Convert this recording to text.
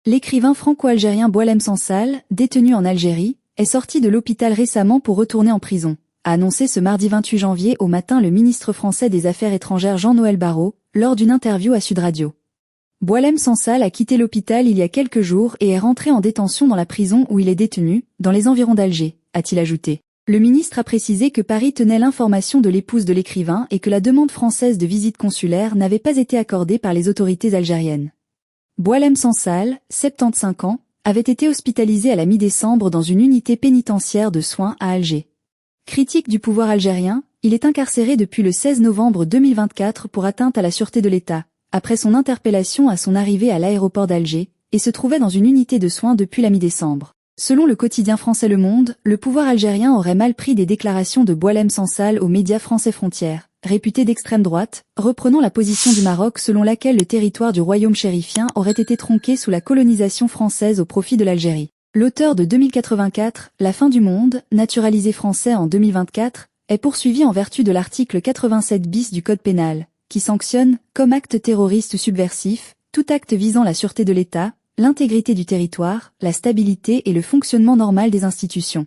L'écrivain franco-algérien Boualem Sansal, détenu en Algérie, est sorti de l'hôpital récemment pour retourner en prison, a annoncé ce mardi 28 janvier au matin le ministre français des Affaires étrangères Jean-Noël Barrot, lors d'une interview à Sud Radio. Boualem Sansal a quitté l'hôpital il y a quelques jours et est rentré en détention dans la prison où il est détenu, dans les environs d'Alger, a-t-il ajouté. Le ministre a précisé que Paris tenait l'information de l'épouse de l'écrivain et que la demande française de visite consulaire n'avait pas été accordée par les autorités algériennes. Boualem Sansal, 75 ans, avait été hospitalisé à la mi-décembre dans une unité pénitentiaire de soins à Alger. Critique du pouvoir algérien, il est incarcéré depuis le 16 novembre 2024 pour atteinte à la sûreté de l'État, après son interpellation à son arrivée à l'aéroport d'Alger, et se trouvait dans une unité de soins depuis la mi-décembre. Selon le quotidien français Le Monde, le pouvoir algérien aurait mal pris des déclarations de Boualem Sansal aux médias français Frontières, réputé d'extrême droite, reprenant la position du Maroc selon laquelle le territoire du royaume chérifien aurait été tronqué sous la colonisation française au profit de l'Algérie. L'auteur de 2084, La fin du monde, naturalisé français en 2024, est poursuivi en vertu de l'article 87 bis du Code pénal, qui sanctionne, comme acte terroriste ou subversif, tout acte visant la sûreté de l'État, l'intégrité du territoire, la stabilité et le fonctionnement normal des institutions.